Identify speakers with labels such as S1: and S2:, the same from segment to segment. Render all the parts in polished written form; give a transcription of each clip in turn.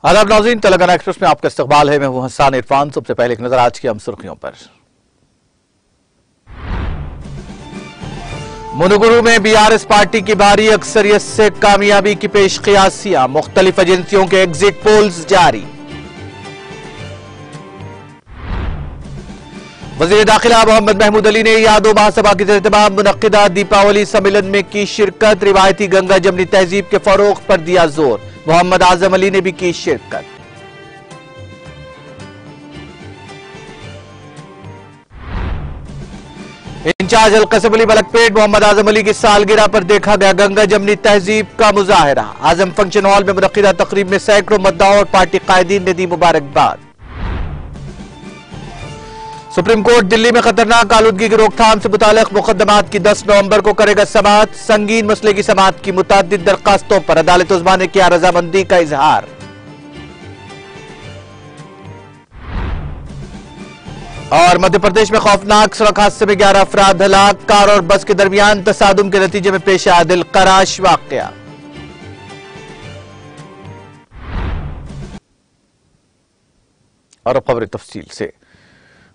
S1: आदाब नाज़रीन, तेलंगाना एक्सप्रेस में आपका इस्तकबाल है। मैं हूं हसन इरफान। सबसे पहले एक नजर आज की अहम सुर्खियों पर। मुनुगुरु में बीआरएस पार्टी की भारी अक्सरियत से कामयाबी की पेशकयासियां, मुख्तलिफ एजेंसियों के एग्जिट पोल्स जारी। वजीर दाखिला मोहम्मद महमूद अली ने यादव महासभा के एहतमाम मुनक्किदा दीपावली सम्मेलन में की शिरकत। रिवायती गंगा जमनी तहजीब के फरोग पर दिया जोर। मोहम्मद आजम अली ने भी की शिरकत। इंचार्ज अलकसम अली मलकपेट मोहम्मद आजम अली की सालगिरह पर देखा गया गंगा जमनी तहजीब का मुजाहरा। आजम फंक्शन हॉल में मुनक्किदा तकरीब में सैकड़ों मद्दाओं और पार्टी कायदीन ने दी मुबारकबाद। सुप्रीम कोर्ट दिल्ली में खतरनाक आलूदगी की रोकथाम से मुताल्लिक मुकदमात की 10 नवंबर को करेगा समाअत। संगीन मसले की समाअत की मुतअद्दिद दरखास्तों पर अदालत उज़्मा ने किया रजामंदी का इजहार। और मध्य प्रदेश में खौफनाक सड़क हादसे में 11 अफराद हलाक। कार और बस के दरमियान तसादुम के नतीजे में पेश आया दिलकराश वाकया। और अब खबरें तफसील से।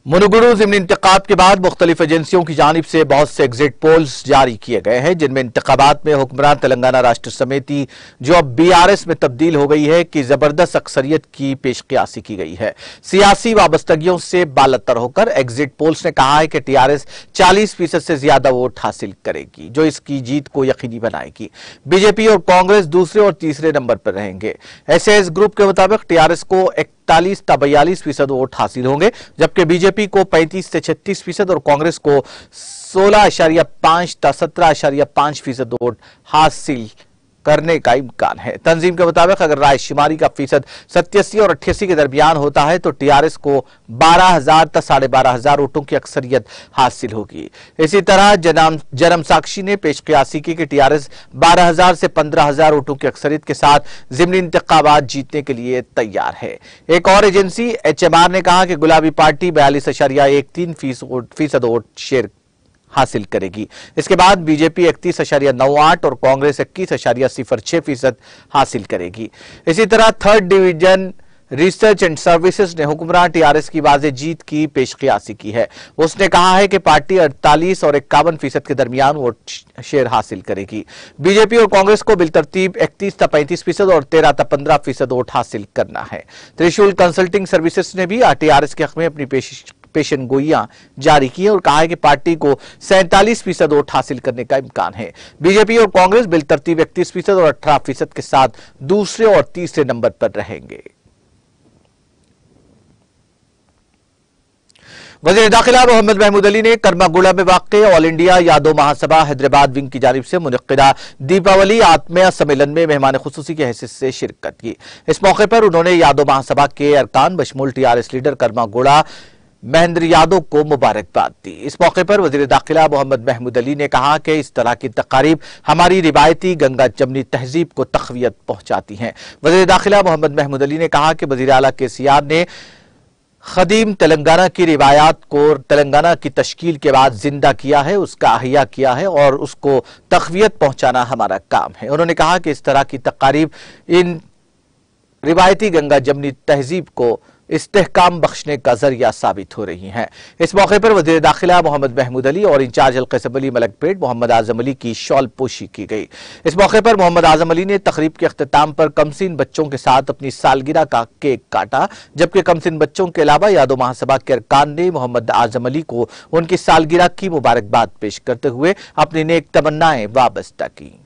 S1: मुनुगुरु ज़िमनी इंतखाब के बाद मुख्तलिफ एजेंसियों की जानिब से बहुत से एग्जिट पोल्स जारी किए गए हैं, जिनमें इंतखाबात में हुक्मरान तेलंगाना राष्ट्र समिति, जो अब बीआरएस में तब्दील हो गई है, कि जबरदस्त अक्सरियत की पेशकयासी की गई है। सियासी वाबस्तगियों से बालतर होकर एग्जिट पोल्स ने कहा है कि टीआरएस 40% से ज्यादा वोट हासिल करेगी, जो इसकी जीत को यकीनी बनाएगी। बीजेपी और कांग्रेस दूसरे और तीसरे नंबर पर रहेंगे। एसएस ग्रुप के मुताबिक टीआरएस को 41 से 42% वोट हासिल होंगे, जबकि बीजेपी को 35 से 36% और कांग्रेस को 16.5 से 17.5% वोट हासिल करने का इम्कान है। तंजीम के मुताबिक अगर राय शुमारी का फीसद 87 और 88 के दरमियान होता है तो टीआरएस को 12,000 तक 12,500 वोटों की अक्सरियत हासिल होगी। इसी तरह जन्म साक्षी ने पेशकयासी की कि टीआरएस 12,000 से 15,000 वोटों की अक्सरियत के साथ ज़िमनी इंतखाबात जीतने के लिए तैयार है। एक और एजेंसी एचएमआर ने कहा कि गुलाबी पार्टी 42.13% वोट शेयर हासिल करेगी। इसके बाद बीजेपी 31.98 और कांग्रेस 21.06% हासिल करेगी। इसी तरह third division research and services ने हुक्मरान टीआरएस की वाज़ेह जीत की पेशकयासी की है। उसने कहा है कि पार्टी 48 और 51% के दरमियान वोट शेयर हासिल करेगी। बीजेपी और कांग्रेस को बिलतरतीब 31 से 35% और 13 से 15% वोट हासिल करना है। त्रिशूल कंसल्टिंग सर्विसेज ने भी टीआरएस के हक में अपनी पेशन गोइयां जारी की है और कहा है कि पार्टी को 47% वोट हासिल करने का इम्कान है। बीजेपी और कांग्रेस बिलतरतीब 31% और 18% के साथ दूसरे और तीसरे नंबर पर रहेंगे। वजीर दाखिला मोहम्मद महमूद अली ने कर्मागुड़ा में वाक़ ऑल इंडिया यादव महासभा हैदराबाद विंग की जानिब से मुनक्किदा दीपावली आत्मीय सम्मेलन में मेहमान खुसूसी की हैसियत से शिरकत की। इस मौके पर उन्होंने यादव महासभा के अरकान बशमूल टीआरएस लीडर कर्मागुड़ा महेंद्र यादव को मुबारकबाद दी। इस मौके पर वजीर दाखिला मोहम्मद महमूद अली ने कहा कि इस तरह की तकारीब हमारी रिवायती गंगा जमनी तहजीब को तक़वियत पहुंचाती हैं। वजीर दाखिला मोहम्मद महमूद अली ने कहा कि वजीर आला केसीआर ने खदीम तेलंगाना की रिवायात को तेलंगाना की तश्कील के बाद जिंदा किया है, उसका अहिया किया है और उसको तक़वियत पहुंचाना हमारा काम है। उन्होंने कहा कि इस तरह की तकारीब इन रिवायती गंगा जमनी तहजीब को इस्तेहकाम बख्शने का जरिया साबित हो रही हैं। इस मौके पर वज़ीर दाखिला मोहम्मद महमूद अली और इंचार्ज अलकसम अली मलकपेट मोहम्मद आजम अली की शॉल पोशी की गई। इस मौके पर मोहम्मद आजम अली ने तकरीब के अख्ताम पर कमसिन बच्चों के साथ अपनी सालगिरह का केक काटा, जबकि कमसिन बच्चों के अलावा यादव महासभा के अरकान ने मोहम्मद आजम अली को उनकी सालगिरह की मुबारकबाद पेश करते हुए अपनी नेक तमन्नाएं वाबस्ता की।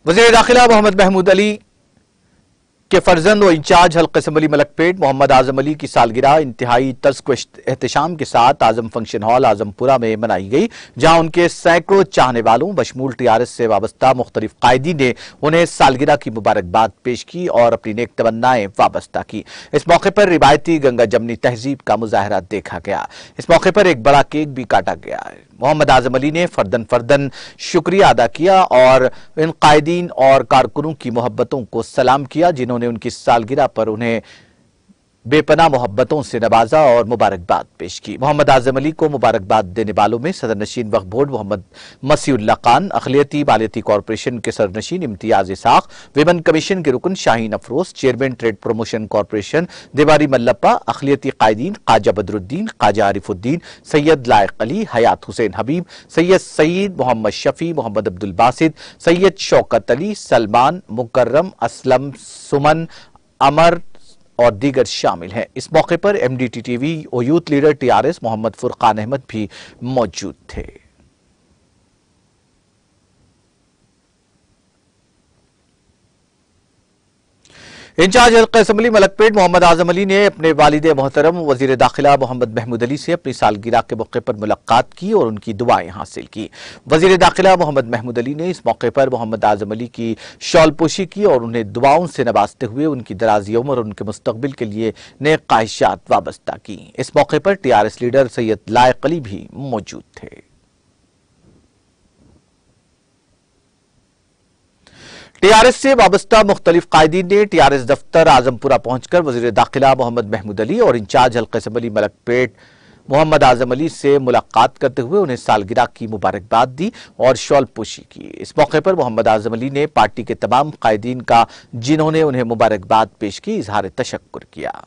S1: वज़ीर दाखिला मोहम्मद महमूद अली के फर्जंद और इंचार्ज हल्का असम्बली मलकपेट मोहम्मद आजम अली की सालगिरह इंतहाई तर्ज व एहतशाम के साथ आजम फंक्शन हॉल आजमपुरा में मनाई गई, जहां उनके सैकड़ों चाहने वालों बशमूल टीआरएस से वाबस्ता मुख्तलिफ कायदीन ने उन्हें सालगिरह की मुबारकबाद पेश की और अपनी नेक तमन्नाएं वाबस्ता की। इस मौके पर रिवायती गंगा जमनी तहजीब का मुजाहरा देखा गया। इस मौके पर एक बड़ा केक भी काटा गया। मोहम्मद आजम अली ने फर्दन फर्दन शुक्रिया अदा किया और इन कायदीन और कारकुनों की मोहब्बतों को सलाम किया, जिन्होंने उनकी सालगिरह पर उन्हें बेपनाह मोहब्बतों से नवाजा और मुबारकबाद पेश की। मोहम्मद आजम अली को मुबारकबाद देने वालों में सदर नशीन वक्फ बोर्ड मोहम्मद मसीउल्लाह खान, अखिलियती मालियती कॉरपोरेशन के सदर नशीन इम्तियाज इसाक, विमन कमीशन के रुकन Shaheen Afroz, chairman trade promotion corporation Devari Mallappa, अखिलियती कायदीन Khwaja Badruddin, Khwaja Arifuddin, Syed लायक अली, हयात हुसैन हबीब, सैयद सईद, मोहम्मद शफी, मोहम्मद अब्दुल बासित, सैयद शौकत अली, सलमान, मुकर्रम, असलम, सुमन, अमर और दीगर शामिल हैं। इस मौके पर एमडीटी टीवी और youth leader TRS Mohammed Furqan Ahmed भी मौजूद थे। इंचार्ज हल्का असम्बली मलकपेट मोहम्मद आजम अली ने अपने वालिद मोहतरम वजीर दाखिला मोहम्मद महमूद अली से अपनी सालगिरह के मौके पर मुलाकात की और उनकी दुआएं हासिल की। वजीर दाखिला मोहम्मद महमूद अली ने इस मौके पर मोहम्मद आजम अली की शॉलपोशी की और उन्हें दुआओं से नवाजते हुए उनकी दराजी उम्र और उनके मुस्तकबिल के लिए नेक ख्वाहिशात वाबस्ता की। इस मौके पर टीआरएस लीडर सैयद लायक अली भी मौजूद थे। टीआरएस से वाबस्ता मुख्तलिफ कायदीन ने टीआरएस दफ्तर आजमपुरा पहुंचकर वजीर दाखिला मोहम्मद महमूद अली और इंचार्ज हल्का असम्बली मलकपेट मोहम्मद आजम अली से मुलाकात करते हुए उन्हें सालगिरह की मुबारकबाद दी और शॉलपोशी की। इस मौके पर मोहम्मद आजम अली ने पार्टी के तमाम कायदीन का, जिन्होंने उन्हें मुबारकबाद पेश की, इजहार तशक्कुर किया।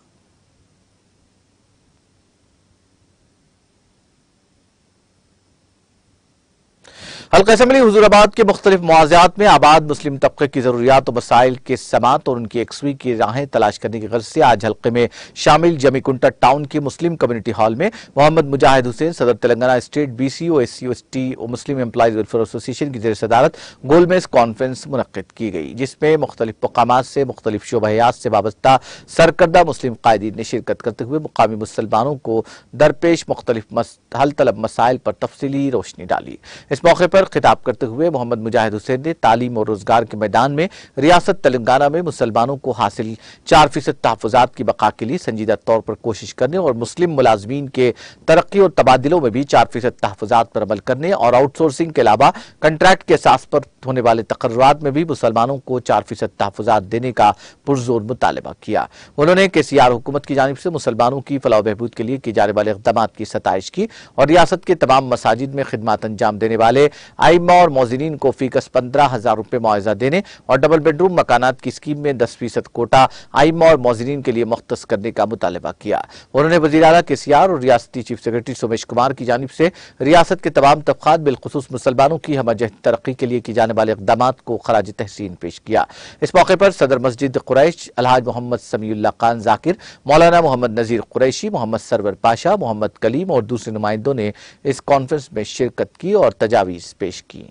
S1: हल्का असम्बली हुजूराबाद के मुख्तलिफ मुआवजात में आबाद मुस्लिम तबके की जरूरियात और मसाइल के समात और उनकी एकसुई की राहें तलाश करने की गर्ज से आज हल्के में शामिल जमीकुंटा टाउन के मुस्लिम कम्युनिटी हॉल में मोहम्मद मुजाहिद हुसैन सदर Telangana state BCO SC ST और मुस्लिम एम्प्लॉइज वेलफेयर एसोसिएशन की जेर सदारत गोलमेज कॉन्फ्रेंस मुनक्किद की गई, जिसमें मुख्तलिफ मकामात से मुख्तलिफ शोबहयात से वाबस्ता सरकर्दा मुस्लिम कायदीन ने शिरकत करते हुए मुकामी मुसलमानों को दरपेश मुख्तलिफ हल तलब मसाइल पर तफसीली रोशनी डाली। इस मौके पर खिताब करते हुए मोहम्मद मुजाहिद हुसैन ने तालीम और रोजगार के मैदान में रियासत तेलंगाना में मुसलमानों को हासिल 4% तहफ़्फ़ुज़ात की बका के लिए संजीदा तौर पर कोशिश करने और मुस्लिम मुलाजमीन के तरक्की और तबादलों में भी 4% तहफ़्फ़ुज़ात पर अमल करने और आउटसोर्सिंग के अलावा कंट्रैक्ट के असास पर होने वाले तकर्रुरात में भी मुसलमानों को 4% तहफ़्फ़ुज़ात देने का पुरजोर मुतालबा किया। उन्होंने केसीआर हुकूमत की जानिब से मुसलमानों की फलाह बहबूद के लिए किए जाने वाले इक़दामात की सताइश की और रियासत के तमाम मसाजिद में खिदमत अंजाम देने वाले आइम्मा और मौज़िनीन को फीकस 15,000 रुपये मुआवजा देने और डबल बेडरूम मकानात की स्कीम में 10% कोटा आइम्मा और मौज़िनीन के लिए मुख्तस करने का मुतालबा किया। उन्होंने वज़ीर आला केसीआर और रियासती चीफ सेक्रेटरी सोमेश कुमार की जानिब से रियासत के तमाम तबकात बिलखुसूस मुसलमानों की हमजहत तरक्की के लिए की जाने वाले इक़दामात को खराज तहसीन पेश किया। इस मौके पर सदर मस्जिद कुरैश अलहाज मोहम्मद समीउल्लाह खान जाकिर, मौलाना मोहम्मद नज़ीर कुरैशी, मोहम्मद सरवर पाशा, मोहम्मद कलीम और दूसरे नुमाइंदों ने इस कॉन्फ्रेंस में शिरकत की और तजावीज़ पेश की।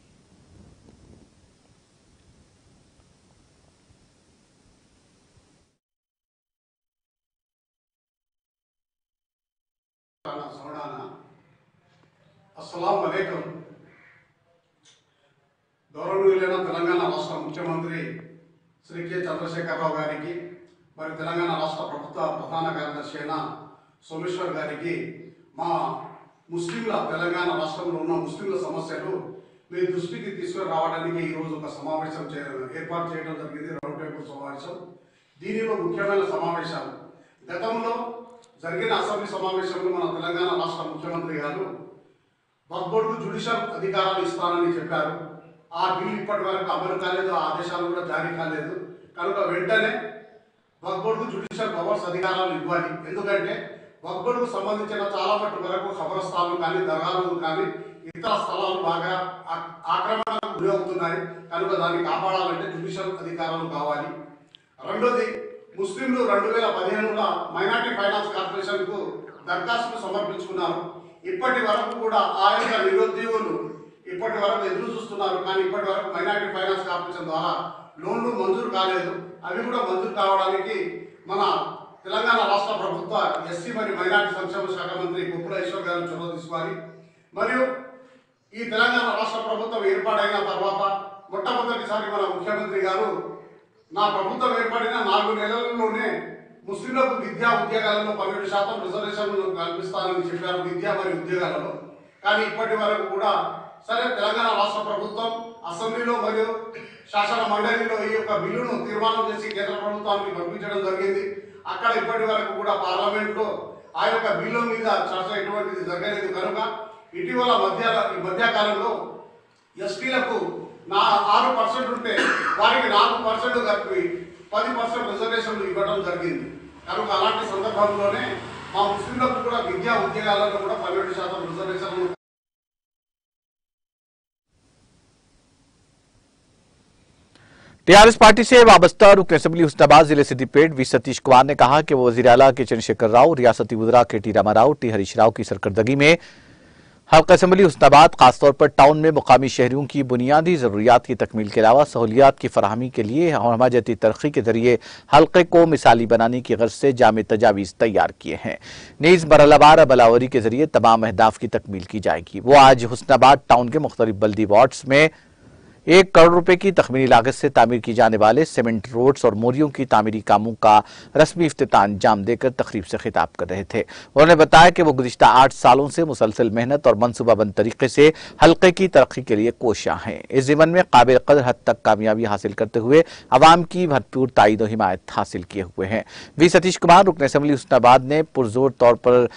S2: अस्सलाम वालेकुम। గౌరవనీయులైన తెలంగాణ రాష్ట్ర ముఖ్యమంత్రి శ్రీ కె చంద్రశేఖరరావు గారికి, మరి తెలంగాణ రాష్ట్ర ప్రభుత్వ ప్రధాన కార్యదర్శి అయిన సోమేశ్వర్ గారికి మా ముస్లింల తెలంగాణ రాష్ట్రంలో ఉన్న ముస్లింల సమస్యలు మీ దృష్టికి తీసుకుని రావడానికి ఈరోజు ఒక సమావేశం ఏర్పాటు చేయడం జరిగింది, రౌండ్ టేబుల్ సమావేశం. దీనిలో ముఖ్యమైన సమావేశాలు గతంలో జరిగిన అసెంబ్లీ సమావేశంలో మన తెలంగాణ రాష్ట్ర ముఖ్యమంత్రి గారు వక్ఫ్ బోర్డుకు జ్యుడిషియల్ అధికారాలు ఇస్తానని చెప్పారు. ఆ బిల్ ఇప్పటి వరకు అమలు కాలేదు, ఆ ఆదేశాలు కూడా జారీ కాలేదు. కనుక వెంటనే వక్ఫ్ బోర్డుకు జ్యుడిషియల్ పవర్స్ అధికారాలు ఇవ్వాలి. ఎందుకంటే వక్ఫ్ బోర్డుకు సంబంధించిన చాలా మట్టు వరకు ఖబరస్థానాలు కానీ, దర్గాలు కానీ, ఇతర స్థలాలు బాగా ఆక్రమణకు గురి అవుతున్నాయి. కనుక దాన్ని కాపాడాలంటే జ్యుడిషియల్ అధికారాలు కావాలి. రెండోది, ముస్లింలు 2015లో మైనార్టీ ఫైనాన్స్ కార్పొరేషన్కు దరఖాస్తులు సమర్పించుకున్నారు. ఇప్పటి వరకు కూడా ఆ యొక్క నిరుద్యోగులు ఇప్పటి వరకు ఎదురు చూస్తున్నారు. కానీ ఇప్పటి వరకు మైనారిటీ ఫైనాన్స్ కార్పొరేషన్ ద్వారా లోన్లు మంజూరు కాలేదు. అవి కూడా మంజూరు కావడానికి మన తెలంగాణ రాష్ట్ర ప్రభుత్వ ఎస్సీ మరియు మైనారిటీ సంక్షేమ శాఖ మంత్రి కొప్పుల ఈశ్వర్ గారు చొరవ తీసుకోవాలి. మరియు ఈ తెలంగాణ రాష్ట్ర ప్రభుత్వం ఏర్పాటైన తర్వాత మొట్టమొదటిసారి మన ముఖ్యమంత్రి గారు నా ప్రభుత్వం ఏర్పడిన 4 నెలల్లోనే ముస్లింలకు విద్యా ఉద్యోగాలలో 12% రిజర్వేషన్లు కల్పిస్తానని చెప్పారు, విద్య మరియు ఉద్యోగాలలో. కానీ ఇప్పటి వరకు కూడా సరే తెలంగాణ రాష్ట్ర ప్రభుత్వం అసెంబ్లీలో మరియు శాసన మండలిలో ఈ యొక్క బిల్లును తీర్మానం చేసి కేంద్ర ప్రభుత్వానికి పంపించడం జరిగింది. అక్కడ ఇప్పటి వరకు కూడా పార్లమెంట్లో ఆ యొక్క బిల్లు మీద చర్చ ఎటువంటిది జరగలేదు. కనుక ఇటీవల ఈ మధ్యకాలంలో ఎస్టీలకు 6% ఉంటే వారికి 4% కలిపి 10% రిజర్వేషన్లు ఇవ్వడం జరిగింది. కనుక అలాంటి సందర్భంలోనే మా ముస్లింలకు కూడా విద్యా ఉద్యోగాలలో కూడా 12% రిజర్వేషన్లు.
S1: टीआरएस पार्टी से वाबस्ता रुकन असेंबली हुस्नाबाद जिले सिद्दीपेट वी सतीश कुमार ने कहा कि वो वजीर आला के चंद्रशेखर राव, रियासती वज़रा के टी रामाराव, टी हरीश राव की सरकर्दगी में हल्का असेंबली हुस्नाबाद खासतौर पर टाउन में मुकामी शहरियों की बुनियादी जरूरियात की तकमील के अलावा सहूलियात की फराहमी के लिए हमाजती तरक्की के जरिए हल्के को मिसाली बनाने की गर्ज से जामे तजावीज़ तैयार किए हैं। नीज़ मरहलावार बलावरी के जरिए तमाम अहदाफ की तकमील की जाएगी। वो आज हुस्नाबाद टाउन के मुख्तलिफ बल्दी वार्ड्स में 1 करोड़ रुपए की तखमीनी लागत से तामीर की जाने वाले सीमेंट रोड्स और मोरियों की तामीरी कामों का रस्मी इफ्तिताह अंजाम देकर तकरीब से खिताब कर रहे थे। उन्होंने बताया कि वो गुज़िश्ता 8 सालों से मुसलसल मेहनत और मनसूबाबंद तरीके से हल्के की तरक्की के लिए कोशियां हैं। इस ज़िमन में काबिल कदर हद तक कामयाबी हासिल करते हुए अवाम की भरपूर ताईद और हिमायत हासिल किए हुए हैं। वी सतीश कुमार रुकन असेंबली हुस्नाबाद ने पुरजोर तौर पर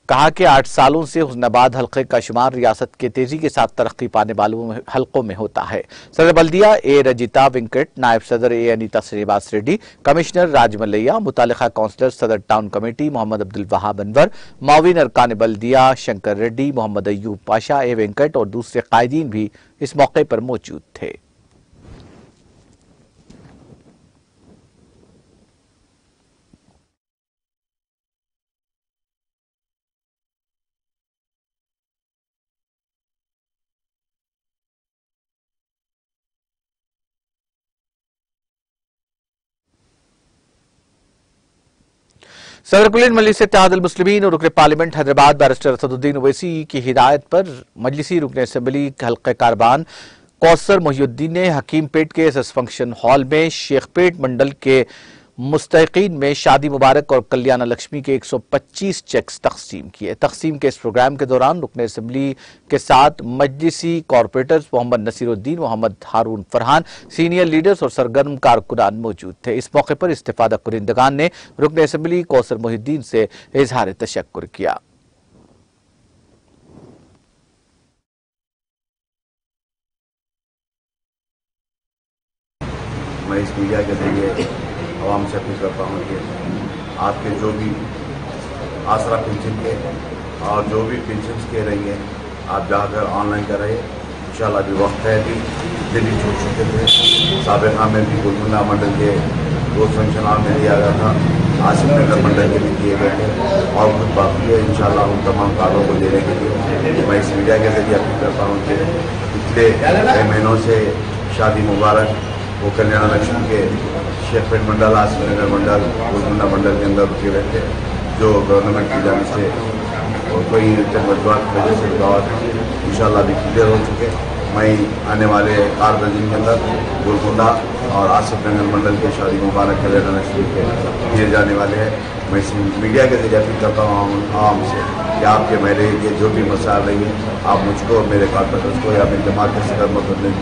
S1: कहा कि 8 सालों से हुस्नाबाद हल्के का शुमार रियासत के तेजी के साथ तरक्की पाने वालों हल्कों में होता है। सदर बल्दिया ए रजिता वेंकट, नायब सदर ए अनीता श्रीनिवास रेड्डी, कमिश्नर राजमलैया, मुतालिका काउंसलर सदर टाउन कमेटी मोहम्मद अब्दुल वहाब अनवर, माविन अरकान बल्दिया शंकर रेड्डी, मोहम्मद अयूब पाशा, ए वेंकट और दूसरे कायदीन भी इस मौके पर मौजूद थे। सदर कुलीन मजलिस इत्तेहादुल मुस्लिमीन और रुकन पार्लियामेंट हैदराबाद बैरिस्टर असदुद्दीन ओवैसी की हिदायत पर मजलिसी रुकन असेंबली हल्के कारबान कौसर मोहिउद्दीन ने हकीमपेट के एसएस फंक्शन हॉल में शेखपेट मंडल के मुस्तकीन में शादी मुबारक और कल्याण लक्ष्मी के 125 चेक्स तकसीम किए। तकसीम के इस प्रोग्राम के दौरान रुकन असेंबली के साथ मजलिसी कॉरपोरेटर्स मोहम्मद नसीरुद्दीन, मोहम्मद हारून फरहान, सीनियर लीडर्स और सरगर्म कारकुनान मौजूद थे। इस मौके पर इस्तिफादा कुरिंदगान ने रुकन असेंबली कौसर मोहिउद्दीन से इजहार तशक्कुर किया।
S3: मैं इस मीडिया के जरिए आवाम से अपील करता हूँ कि आपके जो भी आसरा पेंशन के और जो भी पेंशन के रहेंगे आप जाकर ऑनलाइन कर रहे इंशाल्लाह भी वक्त है। भी दिल्ली छूट चुके थे, साबिका में भी गोलकुंडा मंडल के 2 फंक्शन हॉल में दिया गया था, आसिफ नगर मंडल के भी दिए गए थे और कुछ बाकी है। इंशाल्लाह उन तमाम कार्यों को देने के लिए मैं इस मीडिया के जरिए अपील करता हूँ कि पिछले कई महीनों से शादी मुबारक वो कल्याण लक्ष्मी के शेखपेट मंडल, आसिफ नगर मंडल, गोलकुंडा मंडल के अंदर रुके हुए थे, जो गवर्नमेंट की जाने से और कोई वजूहत की वजह से रुकावट इंशाल्लाह भी क्लियर हो चुके। मैं आने वाले 4 दिन के अंदर गोलकुंडा और आसिफ नगर मंडल के शादी मुबारक कल्याण लक्ष्मी के किए जाने वाले हैं। मैं इस मीडिया के जरिए अपील करता हूँ आवाम से कि आपके मेरे ये जो भी मसाइल रहेंगे आप मुझको और मेरे कॉर्पोरेटर्स को या मेरी जमात के सदर करने।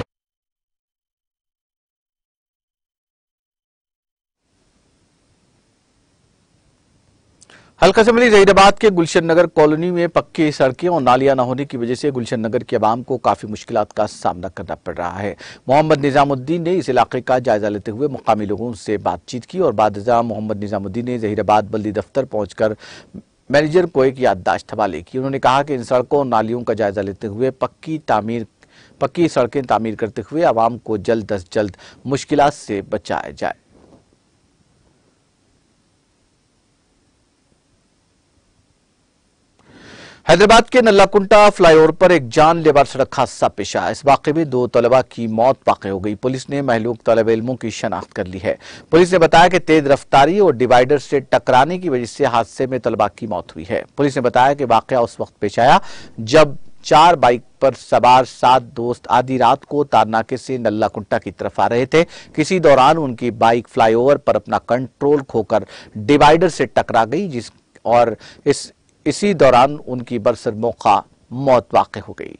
S1: हल्का असेंबली जहीराबाद के गुलशन नगर कॉलोनी में पक्की सड़कें और नालियां न होने की वजह से गुलशन नगर के अवाम को काफी मुश्किलात का सामना करना पड़ रहा है। मोहम्मद निजामुद्दीन ने इस इलाके का जायजा लेते हुए मुकामी लोगों से बातचीत की और बादशाह मोहम्मद निजामुद्दीन ने जहीराबाद बल्दी दफ्तर पहुंचकर मैनेजर को एक याददाश्त हवाले की। उन्होंने कहा कि इन सड़कों और नालियों का जायजा लेते हुए पक्की सड़कें तामीर करते हुए अवाम को जल्द अज जल्द मुश्किलात से बचाया जाए। हैदराबाद के नल्लाकुंटा फ्लाईओवर पर एक जानलेवा सड़क हादसा पेश आया। इस वाकये में 2 तलबा की मौत वाक़ हो गई। पुलिस ने महलूक तलब इल्मों की शनाख्त कर ली है। पुलिस ने बताया कि तेज रफ्तारी और डिवाइडर से टकराने की वजह से हादसे में तलबा की मौत हुई है। पुलिस ने बताया कि वाकया उस वक्त पेश आया जब 4 बाइक पर सवार 7 दोस्त आधी रात को तारनाके से नल्लाकुंटा की तरफ आ रहे थे। किसी दौरान उनकी बाइक फ्लाईओवर पर अपना कंट्रोल खोकर डिवाइडर से टकरा गई और इसी दौरान उनकी बरसर मौका मौत वाक़ हो गई।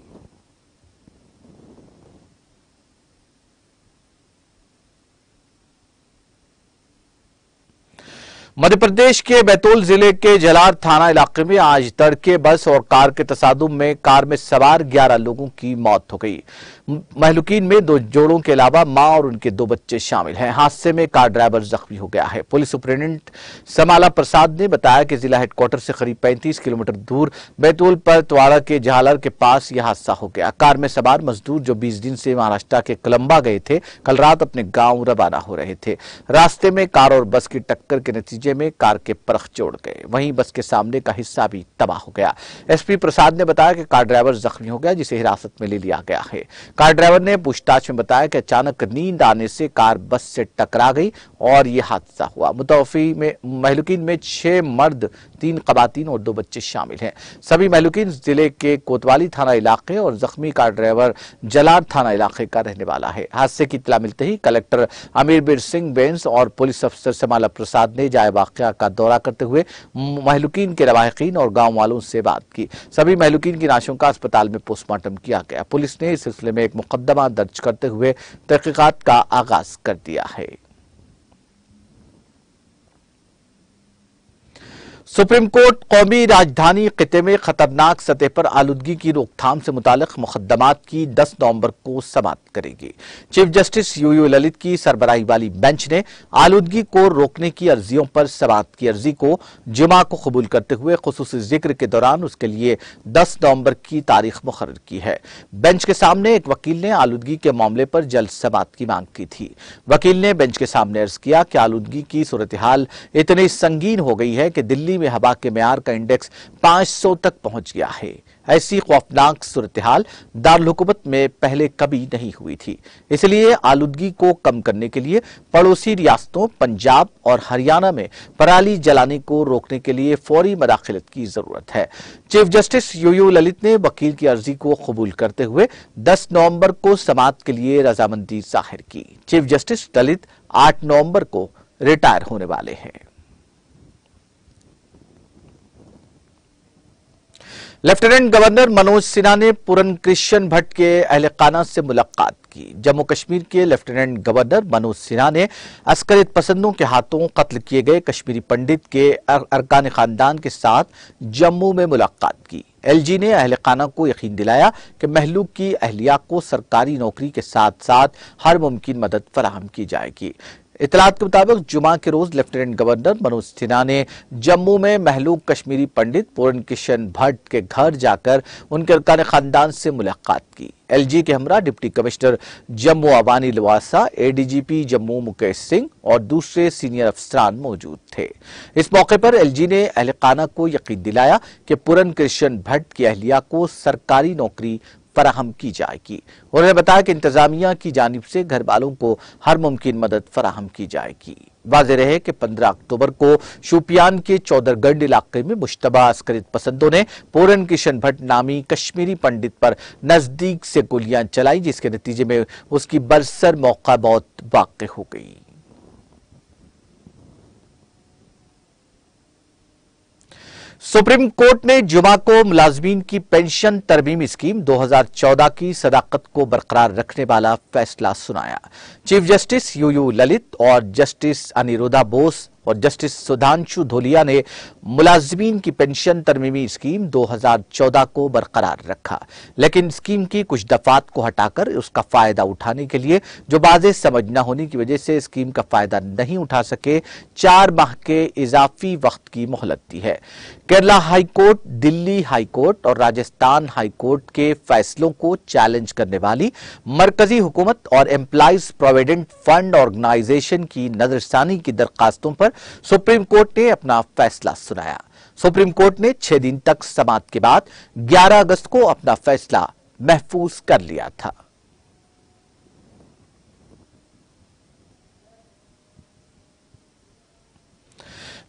S1: मध्य प्रदेश के बैतूल जिले के जलार थाना इलाके में आज तड़के बस और कार के तसादुम में कार में सवार 11 लोगों की मौत हो गई। महलूकीन में 2 जोड़ों के अलावा मां और उनके 2 बच्चे शामिल हैं। हादसे में कार ड्राइवर जख्मी हो गया है। पुलिस सुपरिटेंडेंट समाला प्रसाद ने बताया कि जिला हेडक्वार्टर से करीब 35 किलोमीटर दूर बैतूल पर त्वाड़ा के झालर के पास यह हादसा हो गया। कार में सवार मजदूर जो 20 दिन से महाराष्ट्र के कोलंबा गए थे, कल रात अपने गांव रवाना हो रहे थे। रास्ते में कार और बस की टक्कर के नतीजे में कार के परख जोड़ गए। वहीं बस के सामने का हिस्सा भी तबाह हो गया। एसपी प्रसाद ने बताया कि कार ड्राइवर जख्मी हो गया, जिसे हिरासत में ले लिया गया है। कार ड्राइवर ने पूछताछ में बताया कि अचानक नींद आने से कार बस से टकरा गई और यह हादसा हुआ। मुतवफ़ी में महलूकीन में 6 मर्द, 3 ख़वातीन और 2 बच्चे शामिल हैं। सभी महलूकीन जिले के कोतवाली थाना इलाके और जख्मी कार ड्राइवर जलार थाना इलाके का रहने वाला है। हादसे की इत्तला मिलते ही कलेक्टर अमीरबीर सिंह बेंस और पुलिस अफसर समाला प्रसाद ने जाए वाक़या का दौरा करते हुए महलूकीन के रवाहिकीन और गांव वालों से बात की। सभी महलूकीन की लाशों का अस्पताल में पोस्टमार्टम किया गया। पुलिस ने इस सिलसिले में एक मुकदमा दर्ज करते हुए तहकीकात का आगाज कर दिया है। सुप्रीम कोर्ट कौमी राजधानी खिते में खतरनाक सतह पर आलूदगी की रोकथाम से मुतालिक मुकदमात की 10 नवंबर को समाप्त करेगी। चीफ जस्टिस यूयू ललित की सरबराही वाली बेंच ने आलूदगी को रोकने की अर्जियों पर समाअत की अर्जी को जुमा को कबूल करते हुए खुसूसी जिक्र के दौरान उसके लिए 10 नवंबर की तारीख मुकर्रर की है। बेंच के सामने एक वकील ने आलूदगी के मामले पर जल्द समाअत की मांग की थी। वकील ने बेंच के सामने अर्ज किया कि आलूदगी की सूरत हाल इतनी संगीन हो गई है कि दिल्ली में हवा के मेयार का इंडेक्स 500 तक पहुंच गया है। ऐसी खौफनाक सूरत हाल दारुल हुकूमत में पहले कभी नहीं हुई थी। इसलिए आलूदगी को कम करने के लिए पड़ोसी रियासतों पंजाब और हरियाणा में पराली जलाने को रोकने के लिए फौरी मदाखलत की जरूरत है। चीफ जस्टिस यूयू ललित ने वकील की अर्जी को कबूल करते हुए 10 नवंबर को समाअत के लिए रजामंदी जाहिर की। चीफ जस्टिस ललित 8 नवंबर को रिटायर होने वाले हैं। लेफ्टिनेंट गवर्नर मनोज सिन्हा ने पूरन कृष्ण भट्ट के अहले खाना से मुलाकात की। जम्मू कश्मीर के लेफ्टिनेंट गवर्नर मनोज सिन्हा ने अस्करियत पसंदों के हाथों कत्ल किए गए कश्मीरी पंडित के अरकान खानदान के साथ जम्मू में मुलाकात की। एलजी ने अहले खाना को यकीन दिलाया कि महलूक की अहलिया को सरकारी नौकरी के साथ साथ हर मुमकिन मदद फराहम की जाएगी। इतलात के मुताबिक जुमा के रोज लेफ्टिनेंट गवर्नर मनोज सिन्हा ने जम्मू में महलूक कश्मीरी पंडित पूरन कृष्ण भट्ट के घर जाकर उनके अरकान खानदान से मुलाकात की। एलजी के हमरा deputy commissioner Jammu Avani Lavasa, ADGP Jammu Mukesh Singh और दूसरे सीनियर अफसरान मौजूद थे। इस मौके पर एलजी ने अहले खाना को यकीन दिलाया कि पूरन कृष्ण भट्ट की अहलिया को सरकारी नौकरी फराहम की जाएगी। उन्होंने बताया कि इंतजामिया की जानिब से घर वालों को हर मुमकिन मदद फराहम की जाएगी। वाज़ेह रहे कि 15 अक्टूबर को शोपियान के चौधरगंड इलाके में मुश्तबा अस्करियत पसंदों ने पूरन कृष्ण भट्ट नामी कश्मीरी पंडित पर नजदीक से गोलियां चलाई, जिसके नतीजे में उसकी बरसर मौका मौत वाक़ हो गई। सुप्रीम कोर्ट ने जुमा को मुलाजमीन की पेंशन तरमीमी स्कीम 2014 की सदाकत को बरकरार रखने वाला फैसला सुनाया। चीफ जस्टिस यूयू ललित और जस्टिस अनिरुद्धा बोस और जस्टिस सुधांशु धोलिया ने मुलाजमीन की पेंशन तरमीमी स्कीम 2014 को बरकरार रखा, लेकिन स्कीम की कुछ दफात को हटाकर उसका फायदा उठाने के लिए जो वाज़ेह समझ न होने की वजह से स्कीम का फायदा नहीं उठा सके 4 माह के इजाफी वक्त की मोहलत दी है। Kerala high court, Delhi high court और राजस्थान हाई कोर्ट के फैसलों को चैलेंज करने वाली मरकजी हुकूमत और एम्प्लॉइज प्रोविडेंट फंड ऑर्गेनाइजेशन की नजरसानी की दरखास्तों पर सुप्रीम कोर्ट ने अपना फैसला सुनाया। सुप्रीम कोर्ट ने 6 दिन तक समाअत के बाद 11 अगस्त को अपना फैसला महफूज कर लिया था।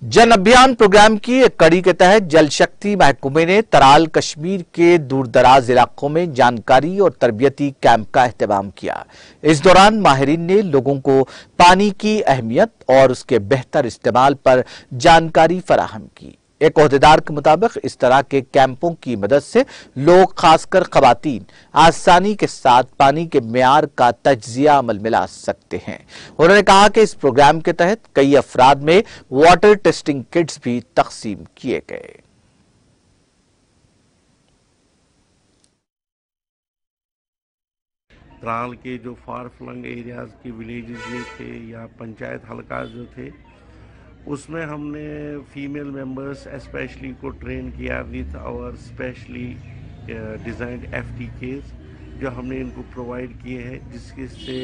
S1: जन अभियान प्रोग्राम की एक कड़ी के तहत जल शक्ति महकमे ने तराल कश्मीर के दूरदराज इलाकों में जानकारी और तरबियती कैंप का एहतमाम किया। इस दौरान माहिरीन ने लोगों को पानी की अहमियत और उसके बेहतर इस्तेमाल पर जानकारी फराहम की। एक ओहदेदार के मुताबिक इस तरह के कैंपों की मदद से लोग, खासकर खवातीन, आसानी के साथ पानी के मेयार का तज्जिया अमल में ला सकते हैं। उन्होंने कहा कि इस प्रोग्राम के तहत कई अफराद में वाटर टेस्टिंग किट्स भी तकसीम किए गए।
S4: त्राल के जो फार फ्लंग एरियाज के विलेजेस में थे या पंचायत हल्का जो थे, उसमें हमने फीमेल मेंबर्स स्पेशली को ट्रेन किया with our specially designed FTKs जो हमने इनको प्रोवाइड किए हैं, जिसके से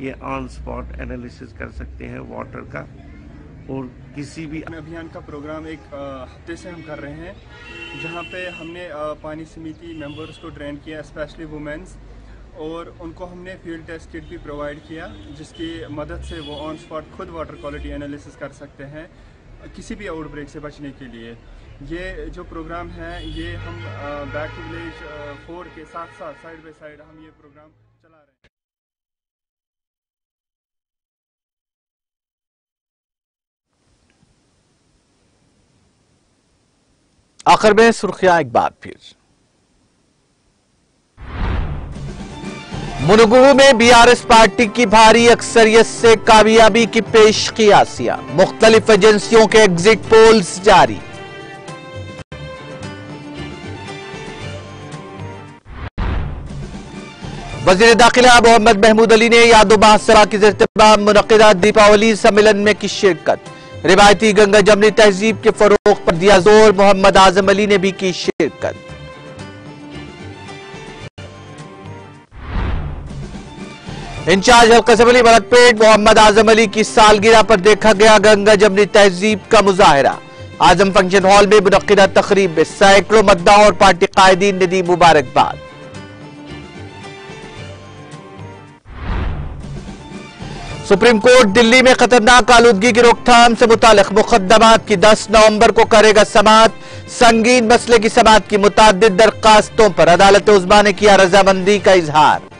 S4: ये ऑन स्पॉट एनालिसिस कर सकते हैं वाटर का। और किसी भी
S5: अभियान का प्रोग्राम एक हफ्ते से हम कर रहे हैं, जहां पे हमने पानी समिति मेंबर्स को ट्रेन किया, स्पेशली वुमेन्स, और उनको हमने फील्ड टेस्ट किट भी प्रोवाइड किया, जिसकी मदद से वो ऑन स्पॉट खुद वाटर क्वालिटी एनालिसिस कर सकते हैं किसी भी आउटब्रेक से बचने के लिए। ये जो प्रोग्राम है ये हम बैक टू विलेज 4 के साथ साथ साइड बाय साइड हम ये प्रोग्राम चला रहे हैं।
S1: आखिर में सुर्खियां एक बार फिर। मुनगु में बीआरएस पार्टी की भारी अक्सरियत से कामयाबी की पेशकियासियां, मुख्तलिफ एजेंसियों के एग्जिट पोल्स जारी। वजीर दाखिला मोहम्मद महमूद अली ने यादव महासभा की इज्तिमाम मुनक़िदा दीपावली सम्मेलन में की शिरकत। रिवायती गंगा जमनी तहजीब के फरोग पर दिया जोर, मोहम्मद आजम अली ने भी की शिरकत। इंचार्ज हल्का असेंबली मलकपेट मोहम्मद आजम अली की सालगिरह पर देखा गया गंगा जमनी तहजीब का मुजाहिरा। आजम फंक्शन हॉल में मुनक्किदा तकरीब में सैकड़ों मद्दाह और पार्टी कायदीन ने दी मुबारकबाद। सुप्रीम कोर्ट दिल्ली में खतरनाक आलूदगी की रोकथाम से मुतालिक मुकदमात की 10 नवंबर को करेगा समाअत। संगीन मसले की समाअत की मुताद्दिद दरखास्तों पर अदालत उज़्मा ने किया रजामंदी का इजहार।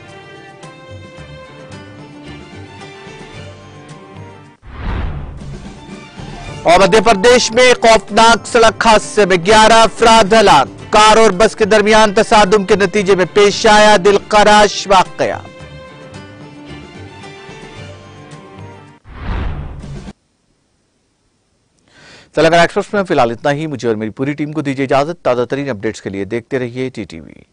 S1: और मध्य प्रदेश में खौफनाक सड़क हादसे में 11 अफराद हलाक। कार और बस के दरमियान तसादुम के नतीजे में पेश आया दिलखराश वाकया। तेलंगाना एक्सप्रेस में फिलहाल इतना ही। मुझे और मेरी पूरी टीम को दीजिए इजाजत। ताजा तरीन अपडेट्स के लिए देखते रहिए TTV।